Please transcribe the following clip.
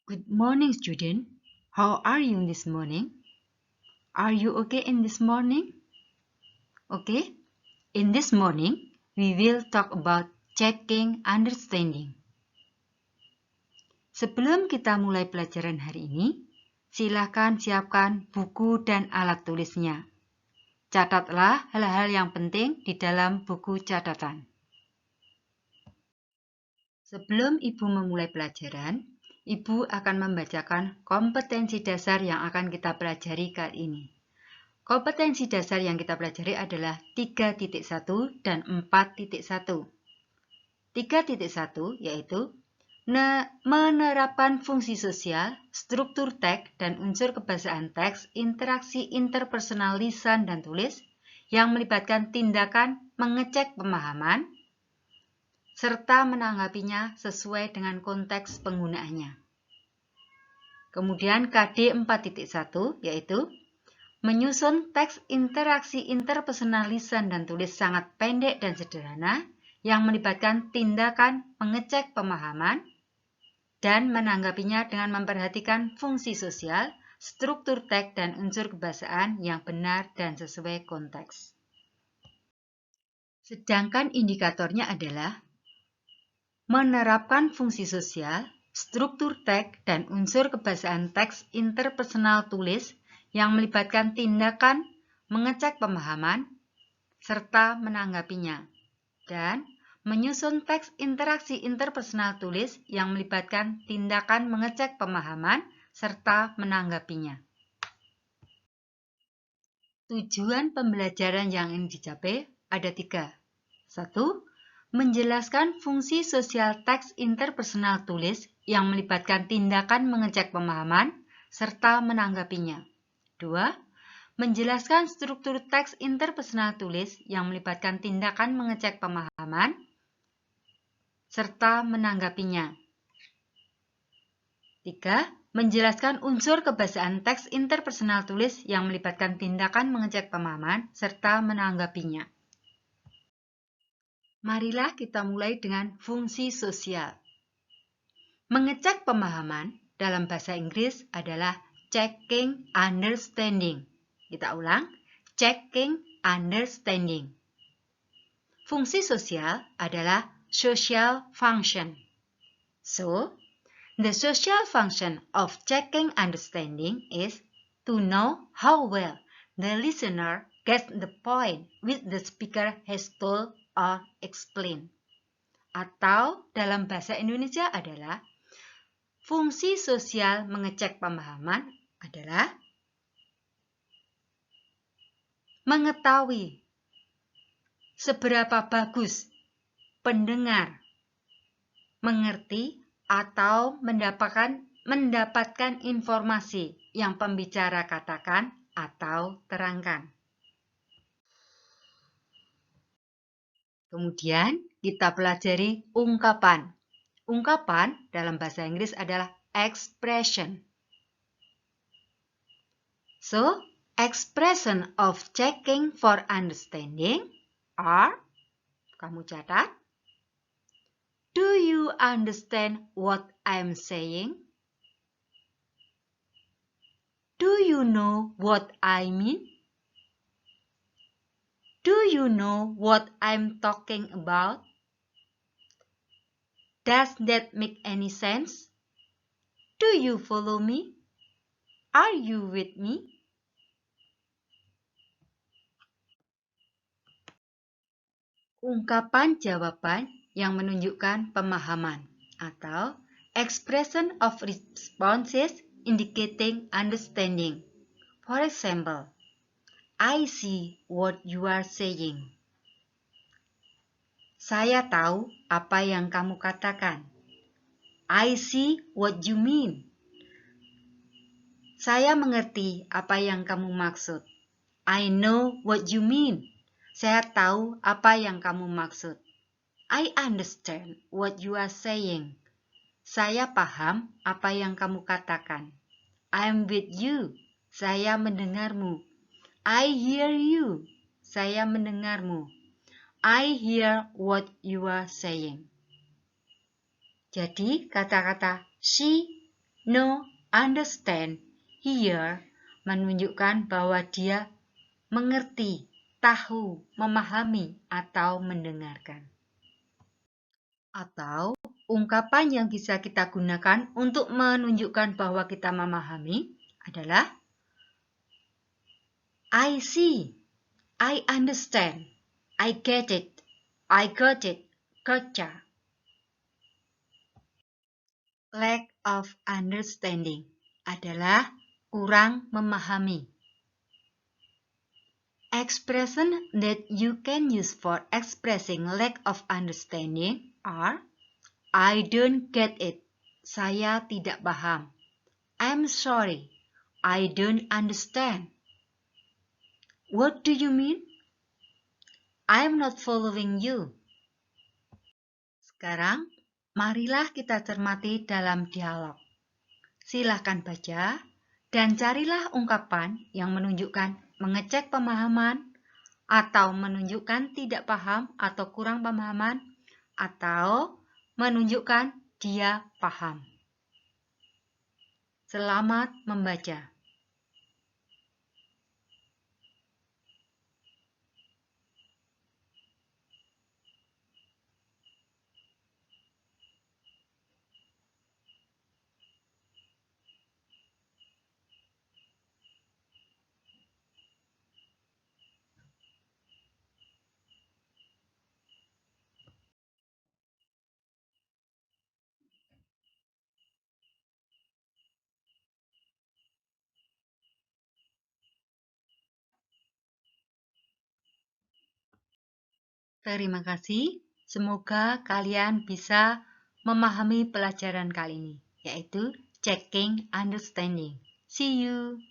Good morning, student. How are you this morning? Are you okay in this morning? Okay. In this morning, we will talk about checking understanding. Sebelum kita mulai pelajaran hari ini, silakan siapkan buku dan alat tulisnya. Catatlah hal-hal yang penting di dalam buku catatan. Sebelum Ibu memulai pelajaran, Ibu akan membacakan kompetensi dasar yang akan kita pelajari kali ini. Kompetensi dasar yang kita pelajari adalah 3.1 dan 4.1. 3.1 yaitu menerapkan fungsi sosial, struktur teks, dan unsur kebahasaan teks, interaksi interpersonal lisan dan tulis yang melibatkan tindakan mengecek pemahaman, serta menanggapinya sesuai dengan konteks penggunaannya. Kemudian KD 4.1 yaitu menyusun teks interaksi interpersonal lisan dan tulis sangat pendek dan sederhana yang melibatkan tindakan mengecek pemahaman dan menanggapinya dengan memperhatikan fungsi sosial, struktur teks, dan unsur kebahasaan yang benar dan sesuai konteks. Sedangkan indikatornya adalah menerapkan fungsi sosial, struktur teks, dan unsur kebahasaan teks interpersonal tulis yang melibatkan tindakan mengecek pemahaman serta menanggapinya, dan menyusun teks interaksi interpersonal tulis yang melibatkan tindakan mengecek pemahaman serta menanggapinya. Tujuan pembelajaran yang ingin dicapai ada 3. 1. Menjelaskan fungsi sosial teks interpersonal tulis yang melibatkan tindakan mengecek pemahaman serta menanggapinya. 2. Menjelaskan struktur teks interpersonal tulis yang melibatkan tindakan mengecek pemahaman serta menanggapinya. 3. Menjelaskan unsur kebahasaan teks interpersonal tulis yang melibatkan tindakan mengecek pemahaman serta menanggapinya. Marilah kita mulai dengan fungsi sosial. Mengecek pemahaman dalam bahasa Inggris adalah checking understanding. Kita ulang, checking understanding. Fungsi sosial adalah social function. So, the social function of checking understanding is to know how well the listener gets the point which the speaker has told or explained. Atau dalam bahasa Indonesia adalah fungsi sosial mengecek pemahaman adalah mengetahui seberapa bagus pendengar mengerti atau mendapatkan informasi yang pembicara katakan atau terangkan. Kemudian kita pelajari ungkapan. Ungkapan dalam bahasa Inggris adalah expression. So, expression of checking for understanding are, kamu catat, do you understand what I'm saying? Do you know what I mean? Do you know what I'm talking about? Does that make any sense? Do you follow me? Are you with me? Ungkapan jawaban yang menunjukkan pemahaman atau expression of responses indicating understanding. For example, I see what you are saying. Saya tahu apa yang kamu katakan. I see what you mean. Saya mengerti apa yang kamu maksud. I know what you mean. Saya tahu apa yang kamu maksud. I understand what you are saying. Saya paham apa yang kamu katakan. I'm with you. Saya mendengarmu. I hear you. Saya mendengarmu. I hear what you are saying. Jadi kata-kata she, know, understand here menunjukkan bahwa dia mengerti, tahu, memahami, atau mendengarkan. Atau ungkapan yang bisa kita gunakan untuk menunjukkan bahwa kita memahami adalah I see, I understand, I get it, I got it, gotcha. Lack of understanding adalah kurang memahami. Expression that you can use for expressing lack of understanding are I don't get it. Saya tidak paham. I'm sorry. I don't understand. What do you mean? I'm not following you. Sekarang, marilah kita cermati dalam dialog. Silahkan baca dan carilah ungkapan yang menunjukkan mengecek pemahaman atau menunjukkan tidak paham atau kurang pemahaman atau menunjukkan dia paham. Selamat membaca. Terima kasih. Semoga kalian bisa memahami pelajaran kali ini, yaitu checking understanding. See you.